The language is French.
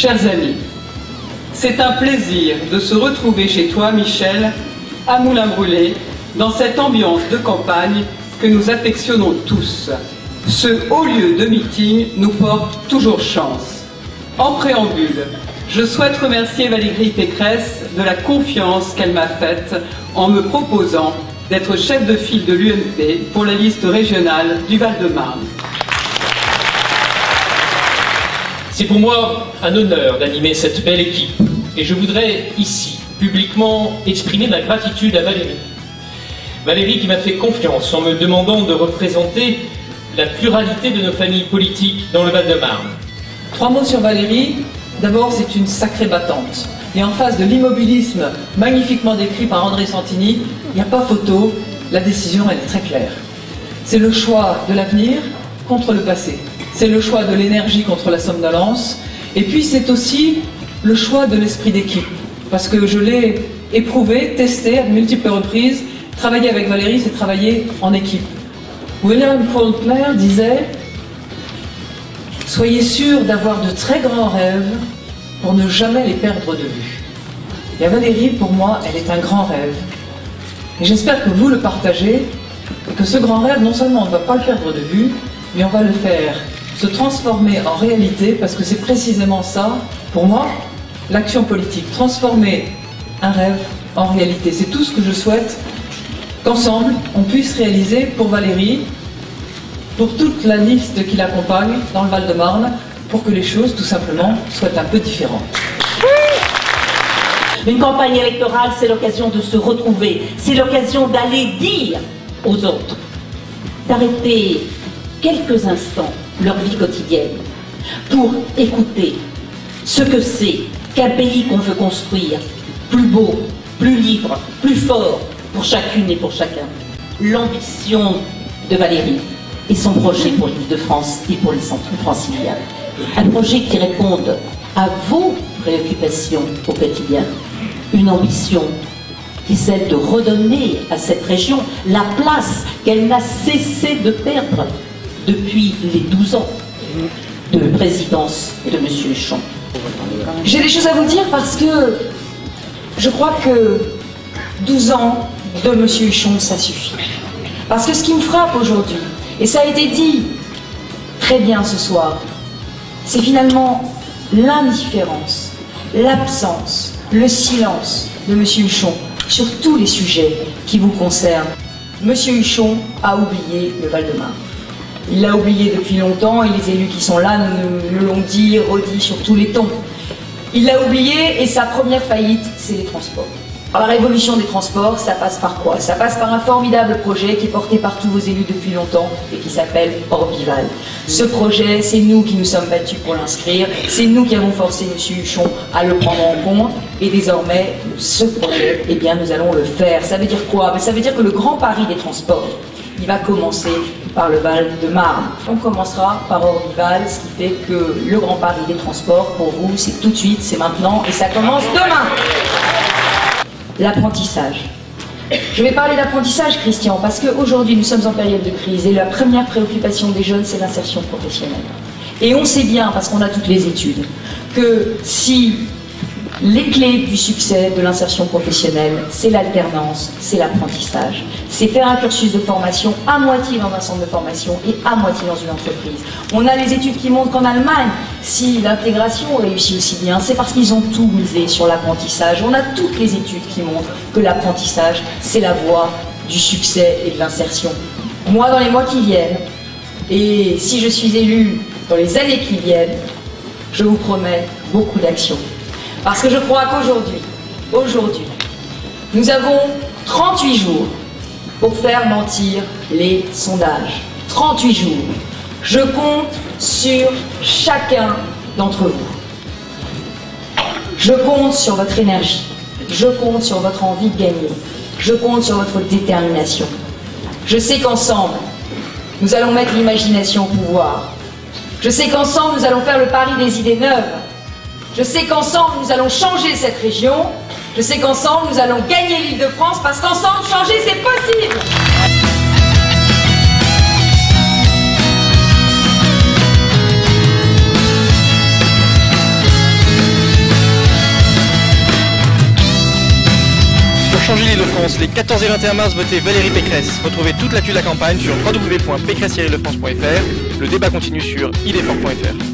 chers amis, c'est un plaisir de se retrouver chez toi, Michel, à Moulin-Brûlé, dans cette ambiance de campagne que nous affectionnons tous. Ce haut lieu de meeting nous porte toujours chance. En préambule, je souhaite remercier Valérie Pécresse de la confiance qu'elle m'a faite en me proposant d'être chef de file de l'UMP pour la liste régionale du Val-de-Marne. C'est pour moi un honneur d'animer cette belle équipe et je voudrais ici publiquement exprimer ma gratitude à Valérie. Valérie qui m'a fait confiance en me demandant de représenter la pluralité de nos familles politiques dans le Val-de-Marne. 3 mots sur Valérie. D'abord, c'est une sacrée battante. Et en face de l'immobilisme magnifiquement décrit par André Santini, il n'y a pas photo, la décision elle est très claire. C'est le choix de l'avenir contre le passé. C'est le choix de l'énergie contre la somnolence. Et puis c'est aussi le choix de l'esprit d'équipe. Parce que je l'ai éprouvé, testé à de multiples reprises. Travailler avec Valérie, c'est travailler en équipe. William Faulkner disait « Soyez sûr d'avoir de très grands rêves pour ne jamais les perdre de vue. » Et Valérie, pour moi, elle est un grand rêve. Et j'espère que vous le partagez, et que ce grand rêve, non seulement on ne va pas le perdre de vue, mais on va le faire se transformer en réalité, parce que c'est précisément ça, pour moi, l'action politique. Transformer un rêve en réalité. C'est tout ce que je souhaite qu'ensemble, on puisse réaliser pour Valérie, pour toute la liste qui l'accompagne dans le Val-de-Marne, pour que les choses, tout simplement, soient un peu différentes. Une campagne électorale, c'est l'occasion de se retrouver, c'est l'occasion d'aller dire aux autres, d'arrêter quelques instants leur vie quotidienne pour écouter ce que c'est qu'un pays qu'on veut construire, plus beau, plus libre, plus fort pour chacune et pour chacun. L'ambition de Valérie et son projet pour l'Île-de-France et pour les centres franciliens. Un projet qui réponde à vos préoccupations au quotidien. Une ambition qui est celle de redonner à cette région la place qu'elle n'a cessé de perdre depuis les 12 ans de présidence de M. Huchon. J'ai des choses à vous dire parce que je crois que 12 ans de M. Huchon, ça suffit. Parce que ce qui me frappe aujourd'hui, et ça a été dit très bien ce soir, c'est finalement l'indifférence, l'absence, le silence de M. Huchon sur tous les sujets qui vous concernent. M. Huchon a oublié le Val-de-Marne. Il l'a oublié depuis longtemps et les élus qui sont là nous l'ont dit, redit sur tous les tons. Il l'a oublié et sa première faillite, c'est les transports. Alors, la révolution des transports, ça passe par quoi? Ça passe par un formidable projet qui est porté par tous vos élus depuis longtemps et qui s'appelle Orbival. Ce projet, c'est nous qui nous sommes battus pour l'inscrire, c'est nous qui avons forcé M. Huchon à le prendre en compte et désormais, ce projet, eh bien, nous allons le faire. Ça veut dire quoi? Ça veut dire que le Grand Paris des transports, il va commencer par le Val-de-Marne. On commencera par Orbival, ce qui fait que le Grand Paris des transports, pour vous, c'est tout de suite, c'est maintenant et ça commence demain. L'apprentissage. Je vais parler d'apprentissage, Christian, parce qu'aujourd'hui, nous sommes en période de crise et la première préoccupation des jeunes, c'est l'insertion professionnelle. Et on sait bien, parce qu'on a toutes les études, que si les clés du succès de l'insertion professionnelle, c'est l'alternance, c'est l'apprentissage. C'est faire un cursus de formation à moitié dans un centre de formation et à moitié dans une entreprise. On a les études qui montrent qu'en Allemagne, si l'intégration réussit aussi bien, c'est parce qu'ils ont tout misé sur l'apprentissage. On a toutes les études qui montrent que l'apprentissage, c'est la voie du succès et de l'insertion. Moi, dans les mois qui viennent, et si je suis élue dans les années qui viennent, je vous promets beaucoup d'actions. Parce que je crois qu'aujourd'hui, nous avons 38 jours pour faire mentir les sondages. 38 jours. Je compte sur chacun d'entre vous. Je compte sur votre énergie. Je compte sur votre envie de gagner. Je compte sur votre détermination. Je sais qu'ensemble, nous allons mettre l'imagination au pouvoir. Je sais qu'ensemble, nous allons faire le pari des idées neuves. Je sais qu'ensemble, nous allons changer cette région. Je sais qu'ensemble, nous allons gagner l'Île-de-France parce qu'ensemble, changer, c'est possible. Pour changer l'Île-de-France, les 14 et 21 mars, votez Valérie Pécresse. Retrouvez toute l'actu de la campagne sur www.pécresse-lefrance.fr. Le débat continue sur idefort.fr.